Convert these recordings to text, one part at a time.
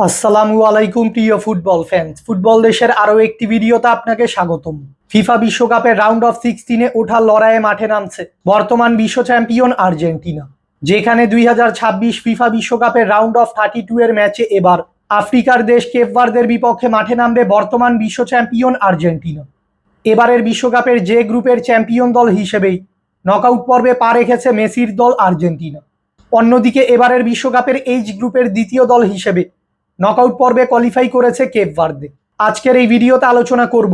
আসসালামু আলাইকুম প্রিয় ফুটবল ফ্যান্স। ফুটবল দেশের আরও একটি ভিডিওতে আপনাকে স্বাগতম। ফিফা বিশ্বকাপের রাউন্ড অফ 16-এ ওঠার লড়াইয়ে মাঠে নামছে বর্তমান বিশ্ব চ্যাম্পিয়ন আর্জেন্টিনা, যেখানে 2026 ফিফা বিশ্বকাপের রাউন্ড অফ 32-এর ম্যাচে এবার আফ্রিকার দেশ কেপ ভার্দের বিপক্ষে মাঠে নামবে বর্তমান বিশ্ব চ্যাম্পিয়ন আর্জেন্টিনা। এবারের বিশ্বকাপের যে গ্রুপের চ্যাম্পিয়ন দল হিসেবেই নকআউট পর্বে পা রেখেছে মেসির দল আর্জেন্টিনা। অন্যদিকে এবারের বিশ্বকাপের এইচ গ্রুপের দ্বিতীয় দল হিসেবে নকআউট পর্বে কোয়ালিফাই করেছে কেপ ভার্দে। আজকের এই ভিডিওতে আলোচনা করব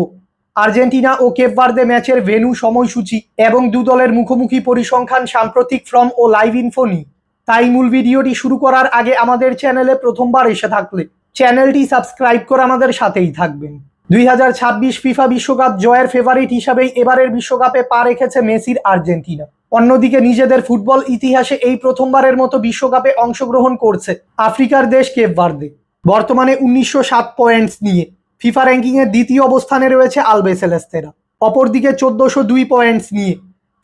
আর্জেন্টিনা ও কেপ ভার্দে ম্যাচের ভেন্যু, সময়সূচি এবং দু দলের মুখোমুখি পরিসংখ্যান, সাম্প্রতিক ফর্ম ও লাইভ ইনফো নিয়ে। তাই মূল ভিডিওটি শুরু করার আগে আমাদের চ্যানেলে প্রথমবার এসে থাকলে চ্যানেলটি সাবস্ক্রাইব করে আমাদের সাথেই থাকবেন। 2026 ফিফা বিশ্বকাপ জয়ের ফেভারিট হিসাবেই এবারের বিশ্বকাপে পা রেখেছে মেসির আর্জেন্টিনা। অন্যদিকে নিজেদের ফুটবল ইতিহাসে এই প্রথমবারের মতো বিশ্বকাপে অংশগ্রহণ করছে আফ্রিকার দেশ কেপ ভার্দে। বর্তমানে 1907 পয়েন্টস নিয়ে ফিফা র্যাঙ্কিংয়ের দ্বিতীয় অবস্থানে রয়েছে আলবিসেলেস্তেরা। অপরদিকে 1402 পয়েন্টস নিয়ে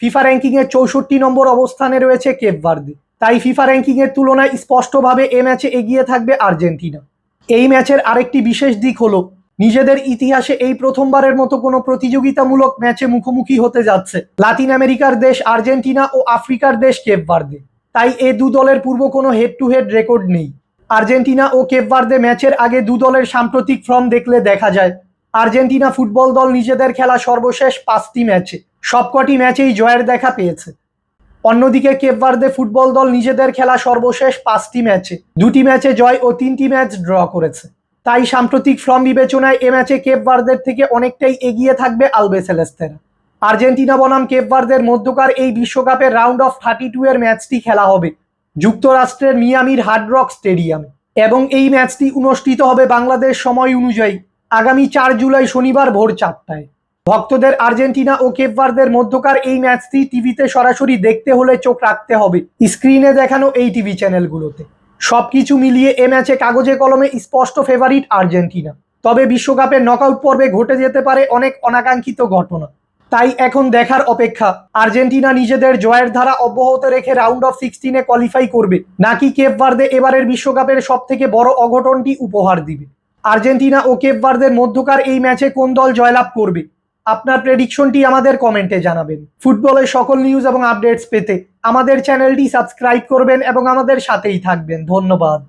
ফিফা র্যাঙ্কিংয়ের 64 নম্বর অবস্থানে রয়েছে কেপ ভার্দে। তাই ফিফা র্যাঙ্কিংয়ের তুলনায় স্পষ্টভাবে এ ম্যাচে এগিয়ে থাকবে আর্জেন্টিনা। এই ম্যাচের আরেকটি বিশেষ দিক হলো নিজেদের ইতিহাসে এই প্রথমবারের মতো কোনো প্রতিযোগিতামূলক ম্যাচে মুখোমুখি হতে যাচ্ছে লাতিন আমেরিকার দেশ আর্জেন্টিনা ও আফ্রিকার দেশ কেপ ভার্দে। তাই এ দু দলের পূর্ব কোনো হেড টু হেড রেকর্ড নেই। আর্জেন্টিনা ও কেপ ভার্দে ম্যাচের আগে দু দলের সাম্প্রতিক ফর্ম দেখলে দেখা যায় আর্জেন্টিনা ফুটবল দল নিজেদের খেলা সর্বশেষ 5টি ম্যাচে সবকটি ম্যাচেই জয়ের দেখা পেয়েছে। অন্যদিকে কেপ ভার্দে ফুটবল দল নিজেদের খেলা সর্বশেষ 5টি ম্যাচে 2টি ম্যাচে জয় ও 3টি ম্যাচ ড্র করেছে। তাই সাম্প্রতিক ফর্ম বিবেচনায় এ ম্যাচে কেপ ভার্দের থেকে অনেকটাই এগিয়ে থাকবে আলবিসেলেস্তেরা। আর্জেন্টিনা বনাম কেপ ভার্দের মধ্যকার এই বিশ্বকাপের রাউন্ড অফ 32-এর ম্যাচটি খেলা হবে যুক্তরাষ্ট্রের মিয়ামির হার্ড রক স্টেডিয়ামে এবং এই ম্যাচটি অনুষ্ঠিত হবে বাংলাদেশ সময় অনুযায়ী আগামী 4 জুলাই শনিবার ভোর 4টায়। ভক্তদের আর্জেন্টিনা ও কেপ ভার্দের মধ্যকার এই ম্যাচটি টিভিতে সরাসরি দেখতে হলে চোখ রাখতে হবে স্ক্রিনে দেখানো এই টিভি চ্যানেলগুলোতে। সবকিছু মিলিয়ে এ ম্যাচে কাগজে কলমে স্পষ্ট ফেভারিট আর্জেন্টিনা। তবে বিশ্বকাপের নকআউট পর্বে ঘটে যেতে পারে অনেক অনাকাঙ্ক্ষিত ঘটনা। তাই এখন দেখার অপেক্ষা আর্জেন্টিনা নিজেদের জয়ের ধারা অব্যাহত রেখে রাউন্ড অফ 16-এ কোয়ালিফাই করবে নাকি কেপ ভার্দে এবারের বিশ্বকাপের সব থেকে বড় অঘটনটি উপহার দিবে। আর্জেন্টিনা ও কেপ ভার্দের মধ্যকার এই ম্যাচে কোন দল জয়লাভ করবে, আপনার প্রেডিকশনটি আমাদের কমেন্টে জানাবেন। ফুটবলের সকল নিউজ এবং আপডেটস পেতে আমাদের চ্যানেলটি সাবস্ক্রাইব করবেন এবং আমাদের সাথেই থাকবেন। ধন্যবাদ।